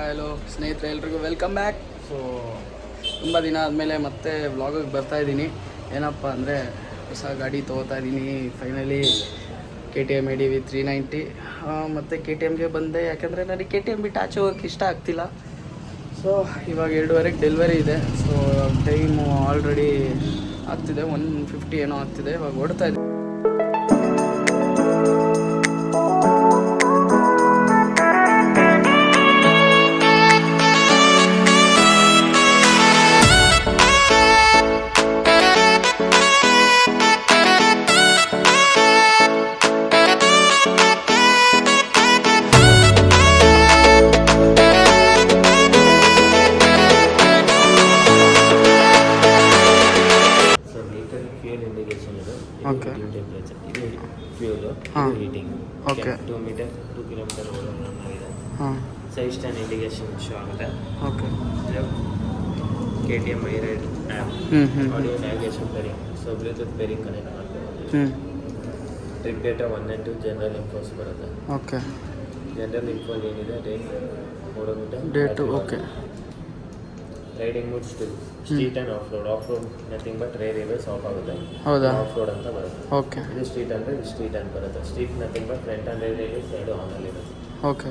Hello ಸ್ನೇಹಿತರೆ, ಎಲ್ರಿಗೂ welcome back. So ತುಂಬ ದಿನ ಆದಮೇಲೆ ಮತ್ತೆ ವ್ಲಾಗಿಗೆ ಬರ್ತಾಯಿದ್ದೀನಿ. ಏನಪ್ಪ ಅಂದರೆ ಹೊಸ ಗಾಡಿ ತೊಗೋತಾ ಇದ್ದೀನಿ. ಫೈನಲಿ KTM ADV 390 ಮತ್ತು KTMಗೆ ಬಂದೆ. ಯಾಕೆಂದರೆ ನನಗೆ KTM ಬಿಟ್ಟು ಆಚೆ ಹೋಗೋಕ್ಕೆ ಇಷ್ಟ ಆಗ್ತಿಲ್ಲ. ಸೊ ಇವಾಗ 2:30ಕ್ಕೆ ಡೆಲಿವರಿ ಇದೆ. ಸೊ ಟೈಮು ಆಲ್ರೆಡಿ ಆಗ್ತಿದೆ, 1:50 ಏನೋ ಆಗ್ತಿದೆ. ಇವಾಗ ಓಡ್ತಾ ಇದೆ. Okay. Temperature. This is fuel. Heating. Okay. 2 meter, 2 kilometer Side stand indication show. Okay. KTM iRide app. Audio navigation pairing. So Bluetooth pairing connect. Trip data 1 and 2 general info. Okay. General info date, odometer. Date. Okay. Riding mode still. Street and off-road. Off-road nothing but rear airbags off ಆಗುತ್ತೆ. ಹೌದಾ? Off-road ಅಂತ ಬರುತ್ತೆ. Okay. ಇದು street ಅಂದರೆ street ಅಂತ ಬರುತ್ತೆ. Street nothing but front and rear airbags ಎರಡು on ಅಲ್ಲಿ ಇರುತ್ತೆ. Okay.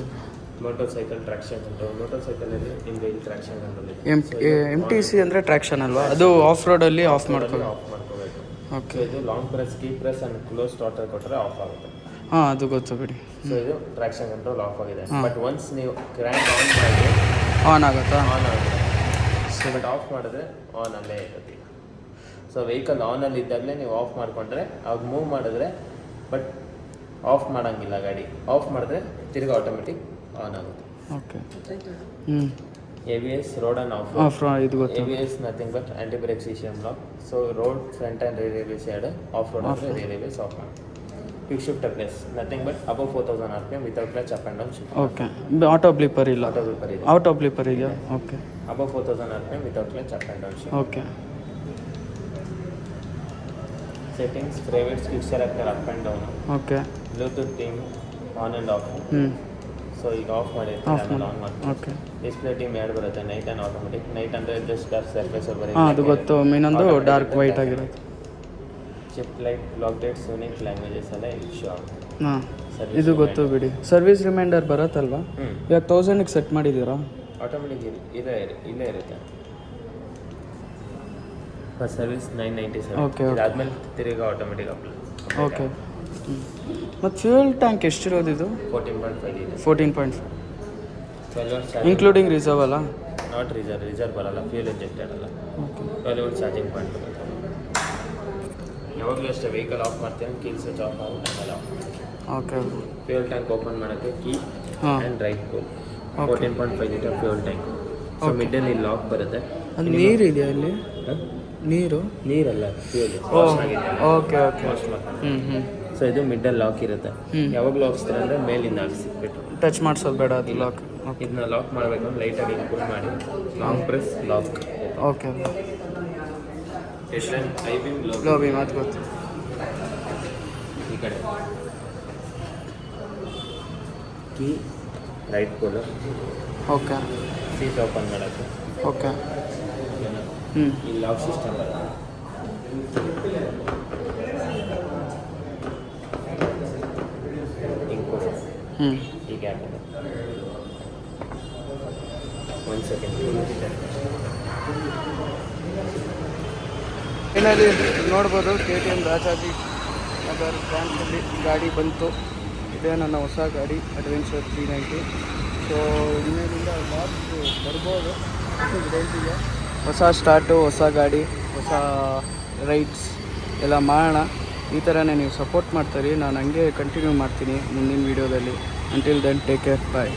Motorcycle traction control. ಮೋಟರ್ ಸೈಕಲಲ್ಲಿ ನಿಮಗೆ ಇಲ್ಲಿ ಟ್ರಾಕ್ಷನ್ ಕಂಟ್ರೋಲ್ ಇದೆ. MTC ಅಂದರೆ ಟ್ರಾಕ್ಷನ್ ಅಲ್ವಾ? ಅದು ಆಫ್ ರೋಡಲ್ಲಿ ಆಫ್ ಮಾಡ್ಕೋಬೇಕು. ಓಕೆ. ಇದು long press, key press and close starter ಕೊಟ್ಟರೆ ಆಫ್ ಆಗುತ್ತೆ. ಹಾಂ, ಅದು ಗೊತ್ತು ಬಿಡಿ. ಸೊ ಇದು ಟ್ರಾಕ್ಷನ್ ಕಂಟ್ರೋಲ್ ಆಫ್ ಆಗಿದೆ. ಬಟ್ ಒನ್ಸ್ ನೀವು ಕ್ರ್ಯಾಂಕ್ ಆನ್ ಮಾಡಿದ್ರೆ ಆನ್ ಆಗುತ್ತಾ? ಆನ್ ಆಗುತ್ತೆ. ಬಟ್ ಆಫ್ ಮಾಡಿದ್ರೆ ಆನ್ ಅಲ್ಲೇ ಇರುತ್ತೆ. ಸೊ ವೆಹಿಕಲ್ ಆನಲ್ಲಿ ಇದ್ದಾಗಲೇ ನೀವು ಆಫ್ ಮಾಡಿಕೊಂಡ್ರೆ ಅವಾಗ ಮೂವ್ ಮಾಡಿದ್ರೆ ಬಟ್ ಆಫ್ ಮಾಡೋಂಗಿಲ್ಲ ಗಾಡಿ. ಆಫ್ ಮಾಡಿದ್ರೆ ತಿರ್ಗಿ ಆಟೋಮೆಟಿಕ್ ಆನ್ ಆಗುತ್ತೆ. Okay. ABS road and off ಇದು ಗೊತ್ತು. ABS nothing but anti brake system lock. So road front and rear airbags ಎರಡು, ಆಫ್ ರೋಡ್ ಅಂದರೆ ರೇರ್ ಏರ್ಬ್ಯಾಗ್ಸ್ ಆಫ್ ಮಾಡಿ. Quick shifter place nothing but above 4000 RPM without clutch up and down shift. Okay. Auto blipper ಇಲ್ಲ? Auto blipper ಇದೆ. Auto blipper ಇದೆಯಾ? Okay. Above 4000 RPM without clutch up and down shift. Okay. Settings private skid selector up and down. Okay. Bluetooth team on and off. So ಈಗ off ಮಾಡಿರ್ತೀನಿ, ಆಮೇಲೆ on ಮಾಡ್ತೀನಿ. Okay. Display theme ಎರಡು ಬರುತ್ತೆ, night and automatic. Night ಅಂದರೆ just dark surface ಬರುತ್ತೆ. ಹಾಂ, ಅದು ಗೊತ್ತು. ಇನ್ನೊಂದು ಡಾರ್ಕ್ ವೈಟ್ ಆಗಿರುತ್ತೆ. Shift light, black dates, unique languages ಎಲ್ಲ ಶೋ ಆಗುತ್ತೆ. ಹಾಂ, ಇದು ಗೊತ್ತು ಬಿಡಿ. ಸರ್ವಿಸ್ ರಿಮೈಂಡರ್ ಬರುತ್ತಲ್ವಾ? ಇವಾಗ 1000ಗೆ ಸೆಟ್ ಮಾಡಿದ್ದೀರಾ? ಆಟೋಮೆಟಿಕ್ ಇಲ್ಲೇ ಇರುತ್ತೆ. First service 997. ಓಕೆ. ಇದಾದ್ಮೇಲೆ ತಿರುಗಿ ಆಟೋಮೆಟಿಕ್ ಅಪ್ಲೈ. ಓಕೆ. ಮತ್ತು ಫ್ಯೂಯಲ್ ಟ್ಯಾಂಕ್ ಎಷ್ಟಿರೋದು ಇದು? 14.5 ಇದೆ. 14.5 12 hours ಇನ್ಕ್ಲೂಡಿಂಗ್ ರಿಸರ್ವ್ ಅಲ್ಲ? ನಾಟ್ ರಿಸರ್ವ್ ಬರಲ್ಲ, ಫ್ಯೂಲ್ ಇಂಜೆಕ್ಟೆಡ್ ಅಲ್ಲ. ಓಕೆ. 12 hours ಚಾರ್ಜಿಂಗ್ ಪಾಯಿಂಟ್ ಬರುತ್ತೆ. ಯಾವಾಗಲೂ ಅಷ್ಟೇ ವೆಹಿಕಲ್ ಆಫ್ ಮಾಡ್ತೀನಿ, ಕೀ ಸ್ವಿಚ್ ಆಫ್ ಆಗುತ್ತೆ, ಆಮೇಲೆ ಆಫ್ ಮಾಡ್ತೀನಿ. ಓಕೆ. ಫ್ಯೂಯಲ್ ಟ್ಯಾಂಕ್ ಓಪನ್ ಮಾಡೋಕ್ಕೆ key and right pole. 14.5 litre fuel tank. So ಮಿಡ್ಡಲ್ಲಿ ಲಾಕ್ ಬರುತ್ತೆ. ಅದು ನೀರು ಇದೆಯಾ ಇಲ್ಲಿ? ನೀರಲ್ಲ, ಫ್ಯೂಲ್. ಓಕೆ. ವಾಶ್ ಮಾಡ್ಕೊಂಡು. ಸೊ ಇದು ಮಿಡ್ಡಲ್ಲಿ ಲಾಕ್ ಇರುತ್ತೆ. ಯಾವಾಗ ಲಾಕ್ಸ್ತಾರೆ ಅಂದರೆ ಮೇಲಿಂದ ಹಾಕ್ಸಿಬಿಟ್ಟು ಟಚ್ ಮಾಡಿಸೋದು ಬೇಡ, ಅದು ಲಾಕ್. ಇದನ್ನ ಲಾಕ್ ಮಾಡಬೇಕು, ಲೈಟಾಗಿ ಪುಲ್ ಮಾಡಿ ಲಾಂಗ್ ಪ್ರೆಸ್ ಲಾಕ್. ಓಕೆ. ಎಷ್ಟೇನು ಐ ಬೀಮ್ ಲೋ ಬೀಮ್, ಅದು ಗೊತ್ತು. ಈ ಕಡೆ key right pole. Okay. Seat open ಮಾಡೋಕ್ಕೆ. ಓಕೆ. ಈ ಲಾಕ್ ಸಿಸ್ಟಮ್ ಬರುತ್ತೆ. ಈ ಗ್ಯಾಪ್ ಇದೆ. 1 ಸೆಕೆಂಡ್. ಫೈನಲಿ ನೋಡ್ಬೋದು, KTM ರಾಜಾಜಿ ನಗರ್ ಬ್ರಾಂಚಲ್ಲಿ ಗಾಡಿ ಬಂತು. ಇದೇ ನನ್ನ ಹೊಸ ಗಾಡಿ ಅಡ್ವೆಂಚರ್ 390. ಸೊ ಇನ್ನೇನಿಂದ ಲಾಗ್ಸ್ ಬರ್ಬೋದು. ಹೊಸ ಸ್ಟಾರ್ಟು, ಹೊಸ ಗಾಡಿ, ಹೊಸ ರೈಡ್ಸ್ ಎಲ್ಲ ಮಾಡೋಣ. ಈ ಥರನೇ ನೀವು ಸಪೋರ್ಟ್ ಮಾಡ್ತೀರಿ, ನಾನು ಹಂಗೆ ಕಂಟಿನ್ಯೂ ಮಾಡ್ತೀನಿ ಮುಂದಿನ ವೀಡಿಯೋದಲ್ಲಿ. ಅಂಟಿಲ್ ದೆನ್ ಟೇಕ್ ಕೇರ್, ಬಾಯ್.